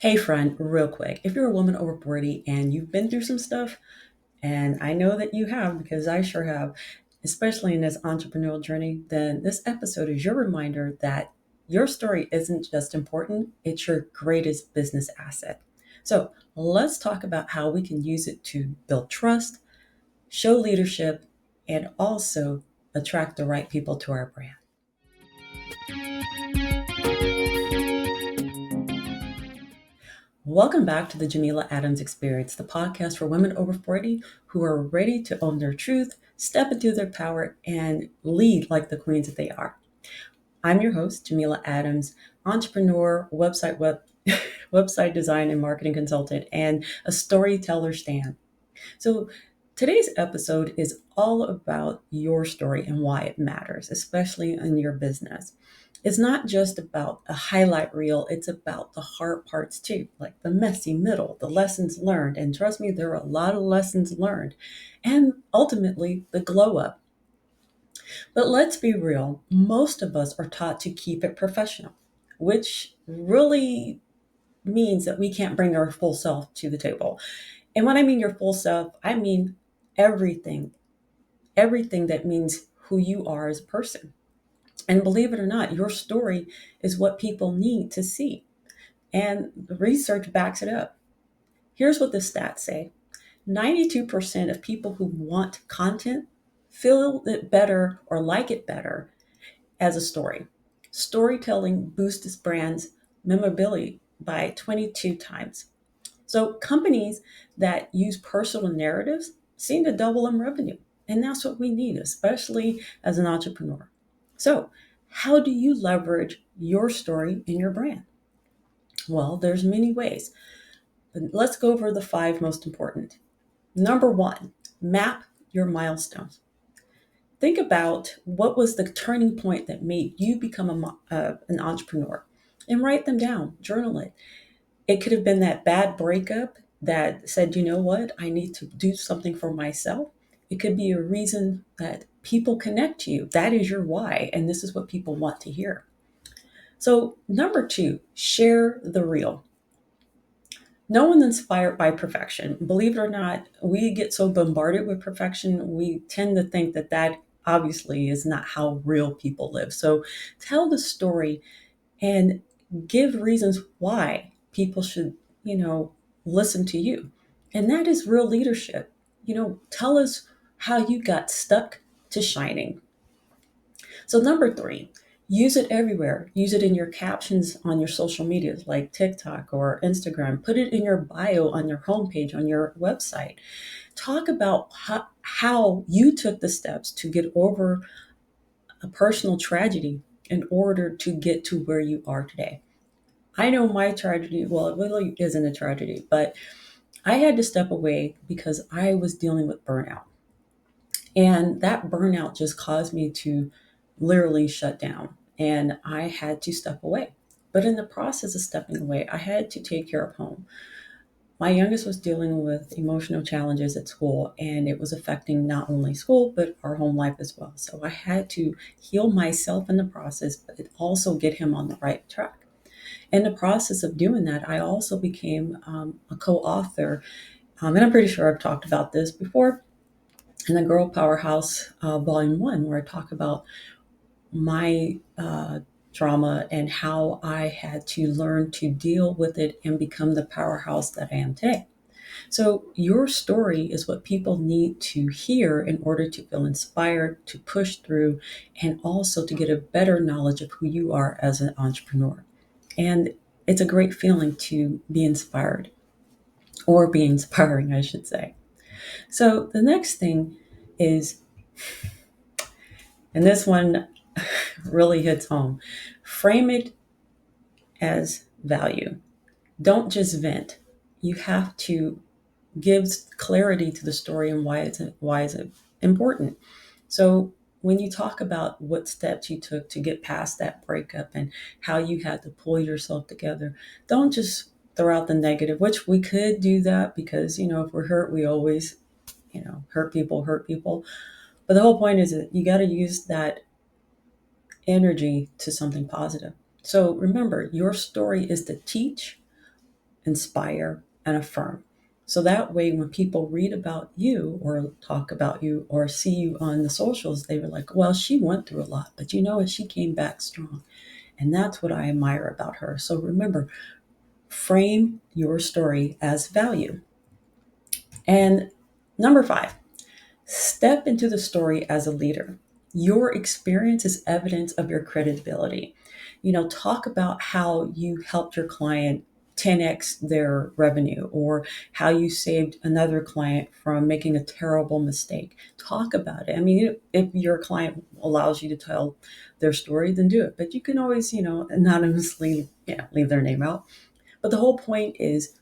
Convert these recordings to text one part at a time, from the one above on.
Hey, friend, real quick. If you're a woman over 40 and you've been through some stuff, and I know that you have because I sure have, especially in this entrepreneurial journey, then this episode is your reminder that your story isn't just important, it's your greatest business asset. So let's talk about how we can use it to build trust, show leadership, and also attract the right people to our brand. Welcome back to the Jameela Adams Experience, the podcast for women over 40 who are ready to own their truth, step into their power, and lead like the queens that they are. I'm your host, Jameela Adams, entrepreneur, website design and marketing consultant, and a storyteller stan. So today's episode is all about your story and why it matters, especially in your business. It's not just about a highlight reel, it's about the hard parts too, like the messy middle, the lessons learned. And trust me, there are a lot of lessons learned. And ultimately, the glow up. But let's be real, most of us are taught to keep it professional, which really means that we can't bring our full self to the table. And when I mean your full self, I mean everything, everything that means who you are as a person. And believe it or not, your story is what people need to see. And the research backs it up. Here's what the stats say: 92% of people who want content feel it better or like it better as a story. Storytelling boosts brands' memorability by 22 times. So companies that use personal narratives seem to double in revenue. And that's what we need, especially as an entrepreneur. So how do you leverage your story in your brand? Well, there's many ways. But let's go over the five most important. Number one, map your milestones. Think about what was the turning point that made you become an entrepreneur and write them down, journal it. It could have been that bad breakup that said, you know what, I need to do something for myself. It could be a reason that people connect to you. That is your why, and this is what people want to hear. So, number two, share the real. No one's inspired by perfection. Believe it or not, we get so bombarded with perfection, we tend to think that that obviously is not how real people live. So, tell the story and give reasons why people should, listen to you. And that is real leadership. Tell us how you got stuck to shining. So, number three, use it everywhere. Use it in your captions on your social medias like TikTok or Instagram. Put it in your bio on your homepage, on your website. Talk about how you took the steps to get over a personal tragedy in order to get to where you are today. I know my tragedy, well, it really isn't a tragedy, but I had to step away because I was dealing with burnout. And that burnout just caused me to literally shut down. And I had to step away. But in the process of stepping away, I had to take care of home. My youngest was dealing with emotional challenges at school, and it was affecting not only school, but our home life as well. So I had to heal myself in the process, but also get him on the right track. In the process of doing that, I also became a co author. And I'm pretty sure I've talked about this before in the Girl Powerhouse Volume 1, where I talk about my trauma and how I had to learn to deal with it and become the powerhouse that I am today. So, your story is what people need to hear in order to feel inspired, to push through, and also to get a better knowledge of who you are as an entrepreneur. And it's a great feeling to be inspired, or be inspiring, I should say. So, the next thing is, and this one really hits home, frame it as value. Don't just vent. You have to give clarity to the story and why is it important. So when you talk about what steps you took to get past that breakup and how you had to pull yourself together, don't just throw out the negative, which we could do that because, if we're hurt, we always, hurt people. But the whole point is that you got to use that energy to something positive. So remember, your story is to teach, inspire, and affirm. So that way, when people read about you or talk about you or see you on the socials, they were like, well, she went through a lot, but you know what? She came back strong. And that's what I admire about her. So remember, frame your story as value. And number 5, step into the story as a leader. Your experience is evidence of your credibility. Talk about how you helped your client 10x their revenue or how you saved another client from making a terrible mistake. Talk about it. I mean, if your client allows you to tell their story, then do it. But you can always, anonymously, leave their name out. But the whole point is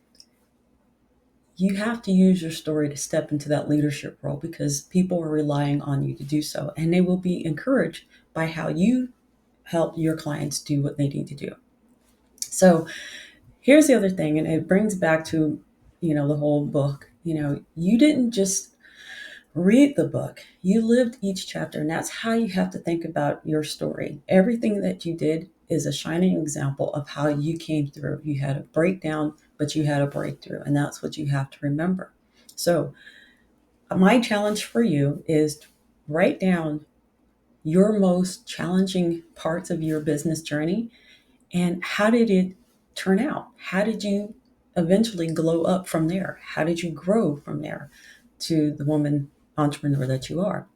you have to use your story to step into that leadership role because people are relying on you to do so. And they will be encouraged by how you help your clients do what they need to do. So here's the other thing, and it brings back to, the whole book. You didn't just read the book, you lived each chapter. And that's how you have to think about your story. Everything that you did is a shining example of how you came through. You had a breakdown, but you had a breakthrough. And that's what you have to remember. So my challenge for you is to write down your most challenging parts of your business journey and how did it turn out? How did you eventually glow up from there? How did you grow from there to the woman entrepreneur that you are?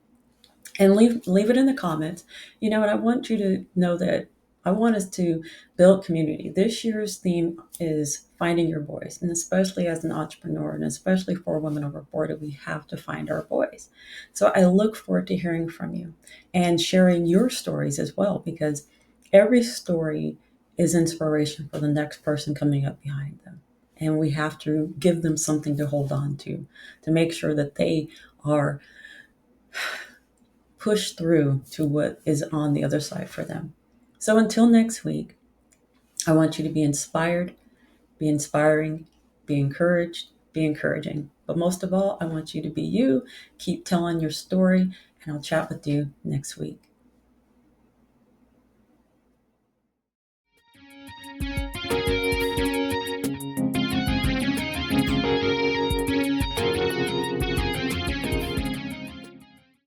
And leave it in the comments. And I want you to know that I want us to build community. This year's theme is finding your voice, and especially as an entrepreneur, and especially for women over 40, we have to find our voice. So I look forward to hearing from you and sharing your stories as well, because every story is inspiration for the next person coming up behind them. And we have to give them something to hold on to make sure that they are push through to what is on the other side for them. So until next week, I want you to be inspired, be inspiring, be encouraged, be encouraging. But most of all, I want you to be you, keep telling your story, and I'll chat with you next week.